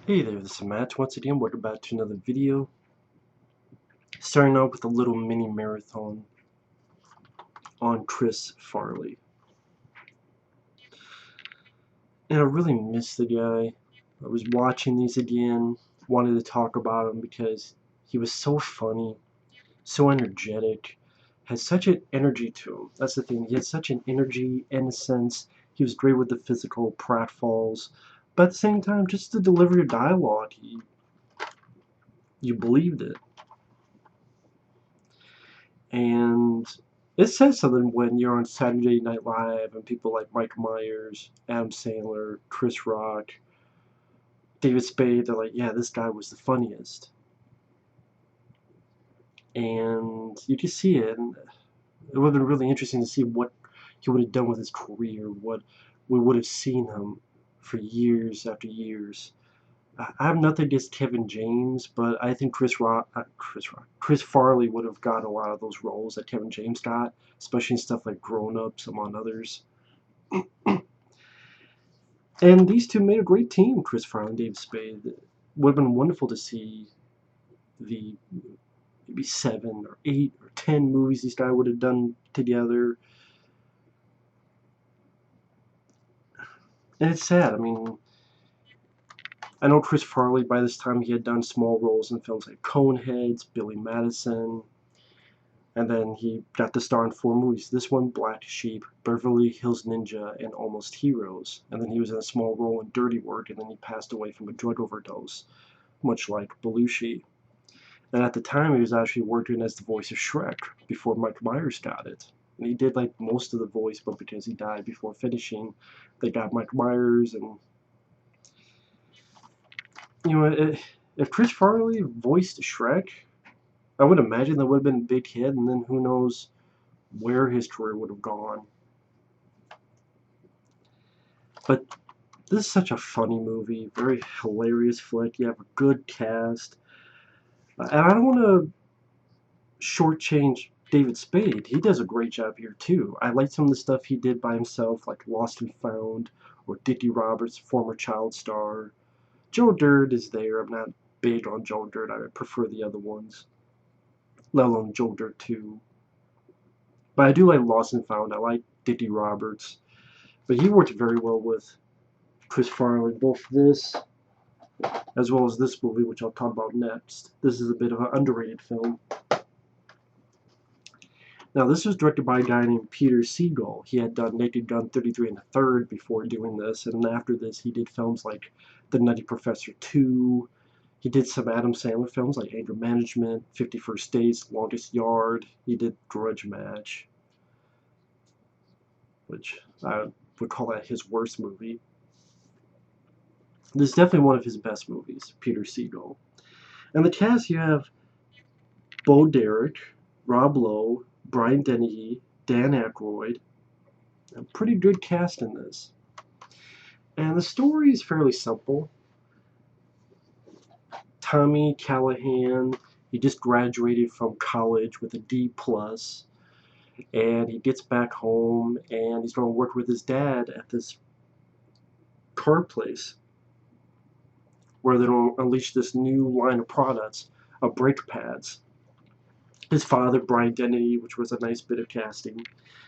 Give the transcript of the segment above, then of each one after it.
Hey there, this is Matt. Once again, welcome back to another video. Starting out with a little mini marathon on Chris Farley. And I really miss the guy. I was watching these again, wanted to talk about him because he was so funny, so energetic, had such an energy to him. That's the thing, he had such an energy, innocence. He was great with the physical pratfalls, but at the same time, just the delivery of dialogue, you believed it. And it says something when you're on Saturday Night Live and people like Mike Myers, Adam Sandler, Chris Rock, David Spade, they're like, yeah, this guy was the funniest. And you just see it, and it would have been really interesting to see what he would have done with his career, what we would have seen him for years after years. I have nothing against Kevin James, but I think Chris Farley would have gotten a lot of those roles that Kevin James got, especially in stuff like Grown Ups, among others. And these two made a great team, Chris Farley and David Spade. It would have been wonderful to see the maybe 7 or 8 or 10 movies these guys would have done together. And it's sad. I mean, I know Chris Farley, by this time, he had done small roles in films like Coneheads, Billy Madison, and then he got the star in 4 movies. This one, Black Sheep, Beverly Hills Ninja, and Almost Heroes. And then he was in a small role in Dirty Work, and then he passed away from a drug overdose, much like Belushi. And at the time, he was actually working as the voice of Shrek before Mike Myers got it. And he did like most of the voice, but because he died before finishing, they got Mike Myers. And you know, if Chris Farley voiced Shrek, I would imagine that would have been a big hit, and then who knows where his career would have gone. But this is such a funny movie, very hilarious flick. You have a good cast, and I don't want to shortchange David Spade. He does a great job here too. I like some of the stuff he did by himself, like Lost and Found, or Dickie Roberts, former child star. Joe Dirt is there. I'm not big on Joe Dirt. I prefer the other ones, let alone Joe Dirt 2. But I do like Lost and Found. I like Dickie Roberts. But he worked very well with Chris Farley, both this as well as this movie, which I'll talk about next. This is a bit of an underrated film. Now, this was directed by a guy named Peter Segal. He had done Naked Gun 33 and a Third before doing this, and after this, he did films like The Nutty Professor 2. He did some Adam Sandler films like Anger Management, 51st Dates, Longest Yard. He did Grudge Match, which I would call that his worst movie. This is definitely one of his best movies, Peter Segal. And the cast, you have Bo Derek, Rob Lowe, Brian Dennehy, Dan Aykroyd. A pretty good cast in this. And the story is fairly simple. Tommy Callahan, he just graduated from college with a D+, and he gets back home and he's going to work with his dad at this car place where they're going to unleash this new line of products of brake pads. His father, Brian Dennehy, which was a nice bit of casting,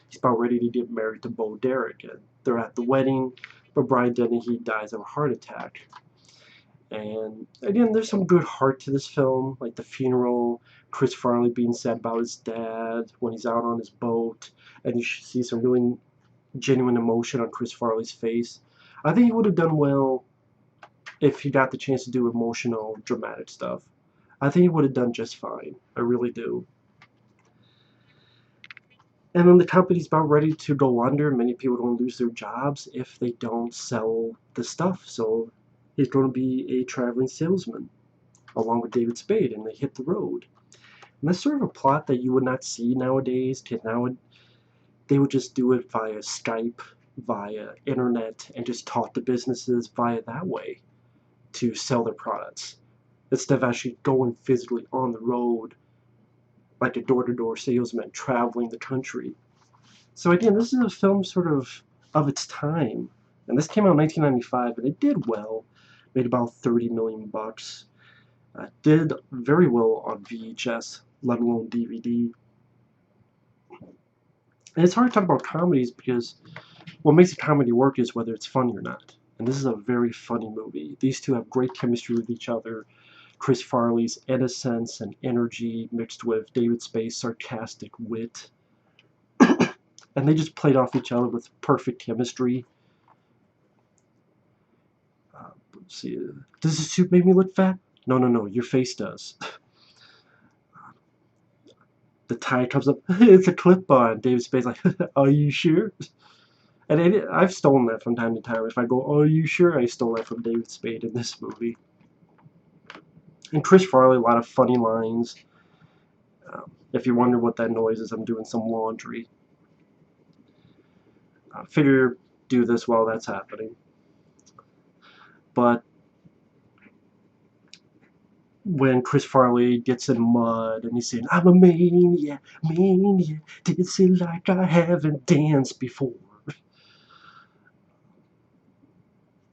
he's about ready to get married to Bo Derek. And they're at the wedding, but Brian Dennehy dies of a heart attack. And again, there's some good heart to this film, like the funeral, Chris Farley being sad about his dad when he's out on his boat, and you should see some really genuine emotion on Chris Farley's face. I think he would have done well if he got the chance to do emotional, dramatic stuff. I think he would have done just fine. I really do. And then the company's about ready to go under. Many people don't lose their jobs if they don't sell the stuff. So he's going to be a traveling salesman along with David Spade, and they hit the road. And that's sort of a plot that you would not see nowadays. Now they would just do it via Skype, via internet, and just talk to businesses via that way to sell their products, instead of actually going physically on the road like a door-to-door salesman traveling the country. So again, this is a film sort of its time. And this came out in 1995, and it did well. Made about 30 million bucks. Did very well on VHS, let alone DVD. And it's hard to talk about comedies because what makes a comedy work is whether it's funny or not. And this is a very funny movie. These two have great chemistry with each other. Chris Farley's innocence and energy mixed with David Spade's sarcastic wit. And they just played off each other with perfect chemistry. Let's see. Does the suit make me look fat? No, no, no. Your face does. The tie comes up. It's a clip-on. David Spade's like, are you sure? And I've stolen that from time to time. If I go, are you sure? I stole that from David Spade in this movie. And Chris Farley, a lot of funny lines. If you wonder what that noise is, I'm doing some laundry. Figure do this while that's happening. But when Chris Farley gets in mud and he's saying, I'm a maniac, maniac, dancing like I haven't danced before.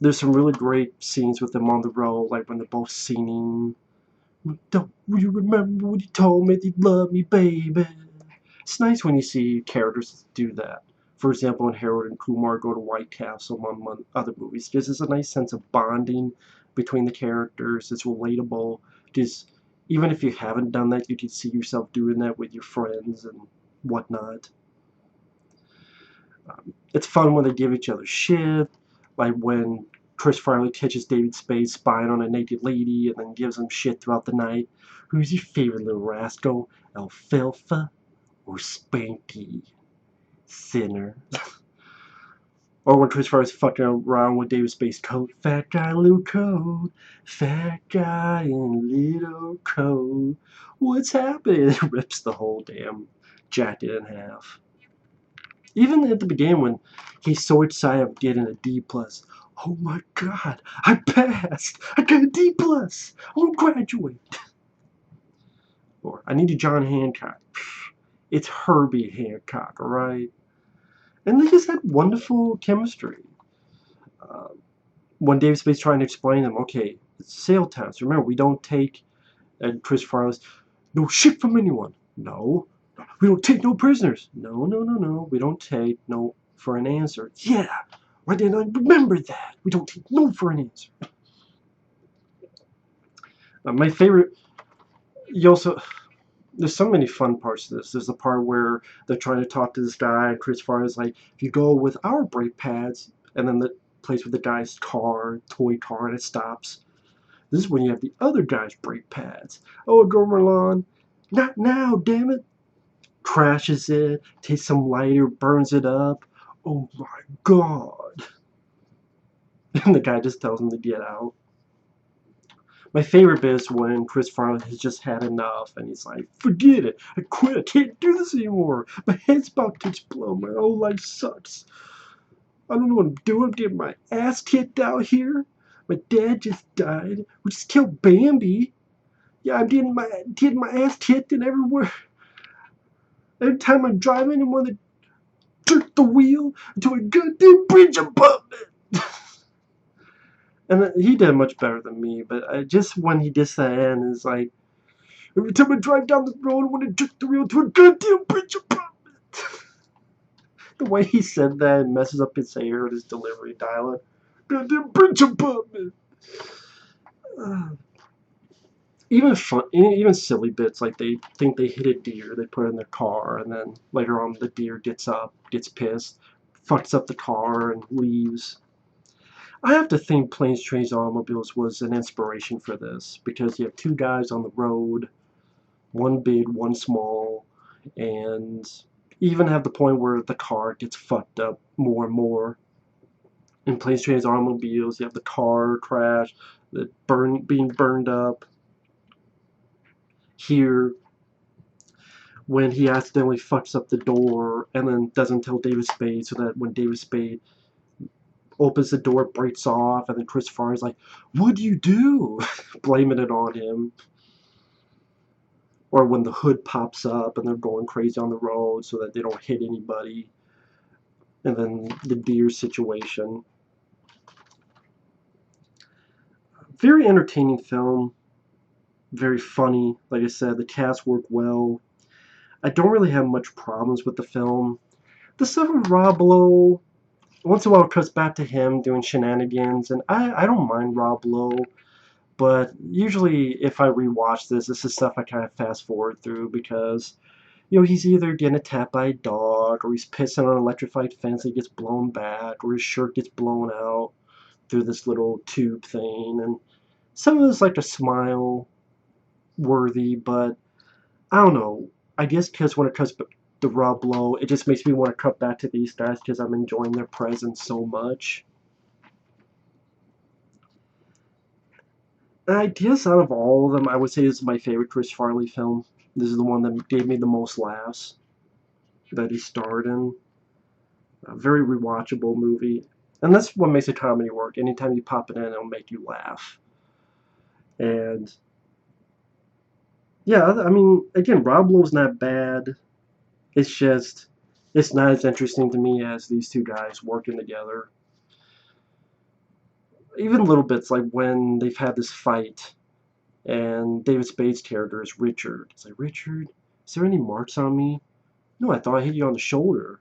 There's some really great scenes with them on the road, like when they're both singing. Don't you remember when you told me that you love me, baby? It's nice when you see characters do that. For example, when Harold and Kumar go to White Castle among other movies, because there's a nice sense of bonding between the characters. It's relatable. Because even if you haven't done that, you can see yourself doing that with your friends and whatnot. It's fun when they give each other shit, like when Chris Farley catches David Spade spying on a naked lady and then gives him shit throughout the night. Who's your favorite little rascal? Alfalfa or Spanky? Sinner. Or when Chris Farley's fucking around with David Spade's coat. Fat guy, little coat. Fat guy in little coat. What's happening? It rips the whole damn jacket in half. Even at the beginning when he's so excited of getting a D+. Oh my god, I passed! I got a D+! I won't graduate! Or, I need a John Hancock. It's Herbie Hancock, alright? And they just had wonderful chemistry. When David Spade's trying to explain them, okay, it's sale towns. Remember, we don't take, and Chris Farley's, no shit from anyone. No. We don't take no prisoners. No, no, no, no. We don't take no for an answer. Yeah. Why didn't I remember that? We don't take no for an answer. My favorite, there's so many fun parts to this. There's the part where they're trying to talk to this guy, and Chris Farley's like, if you go with our brake pads, and then the place with the guy's car, toy car, and it stops. This is when you have the other guy's brake pads. Oh, go Merlon. Not now, damn it. Crashes it, takes some lighter, burns it up. Oh my god. And the guy just tells him to get out. My favorite bit is when Chris Farley has just had enough and he's like, forget it, I quit, I can't do this anymore. My head's about to explode, my whole life sucks. I don't know what I'm doing, I'm getting my ass kicked out here. My dad just died. We just killed Bambi. Yeah, I'm getting my ass kicked and everywhere. Every time I'm driving, I'm gonna jerk the wheel into a goddamn bridge above it. And he did much better than me, but just when he gets that end, it's like, every time I drive down the road, I want to jerk the wheel to a goddamn bridge above it. The way he said that messes up his hair and his delivery dialect. Goddamn bridge above it. Even silly bits like they think they hit a deer, they put it in their car, and then later on the deer gets up, gets pissed, fucks up the car, and leaves. I have to think Planes, Trains, Automobiles was an inspiration for this because you have two guys on the road, one big, one small, and even have the point where the car gets fucked up more and more. In Planes, Trains, Automobiles, you have the car crash, being burned up. Here, when he accidentally fucks up the door and then doesn't tell David Spade, so that when David Spade opens the door, breaks off, and then Chris Farley's like, what'd you do? Blaming it on him. Or when the hood pops up and they're going crazy on the road so that they don't hit anybody. And then the deer situation. Very entertaining film, very funny. Like I said, the cast worked well. I don't really have much problems with the film. The stuff with Rob Lowe, once in a while it cuts back to him doing shenanigans, and I don't mind Rob Lowe, but usually if I rewatch this is stuff I kind of fast forward through because, he's either getting attacked by a dog, or he's pissing on an electrified fence that gets blown back, or his shirt gets blown out through this little tube thing, and some of it's like a smile worthy, but I don't know. I guess because when it comes to Rob Lowe, it just makes me want to cut back to these guys because I'm enjoying their presence so much. And I guess out of all of them, I would say this is my favorite Chris Farley film. This is the one that gave me the most laughs that he starred in. A very rewatchable movie. And that's what makes a comedy work. Anytime you pop it in, it'll make you laugh. And yeah, I mean, again, Rob Lowe's not bad. It's just, it's not as interesting to me as these two guys working together. Even little bits like when they've had this fight and David Spade's character is Richard. It's like, Richard, is there any marks on me? No, I thought I hit you on the shoulder.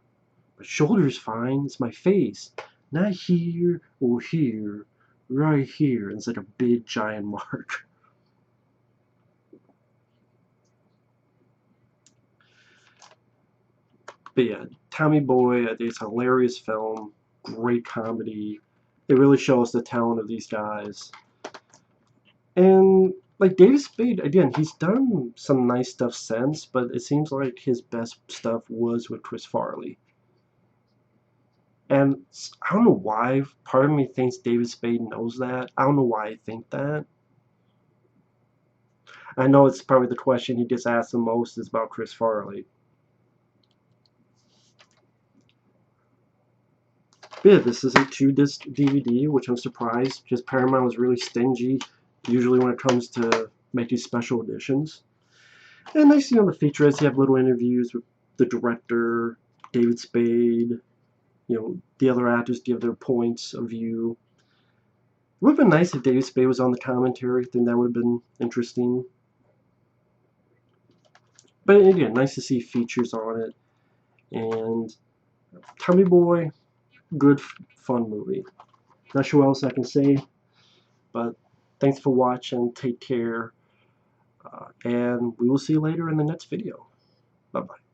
My shoulder's fine, it's my face. Not here or here, right here. And it's like a big giant mark. But yeah, Tommy Boy, I think it's a hilarious film, great comedy. It really shows the talent of these guys. And like David Spade, again, he's done some nice stuff since, but it seems like his best stuff was with Chris Farley. And I don't know why. Part of me thinks David Spade knows that. I don't know why I think that. I know it's probably the question he gets asked the most is about Chris Farley. But yeah, this is a 2-disc DVD, which I'm surprised because Paramount was really stingy usually when it comes to making special editions. And nice, the featurettes, you have little interviews with the director, David Spade, the other actors give their points of view. It would have been nice if David Spade was on the commentary. I think that would have been interesting. But again, nice to see features on it. And Tommy Boy, good, fun movie. Not sure what else I can say, but thanks for watching. Take care. And we will see you later in the next video. Bye-bye.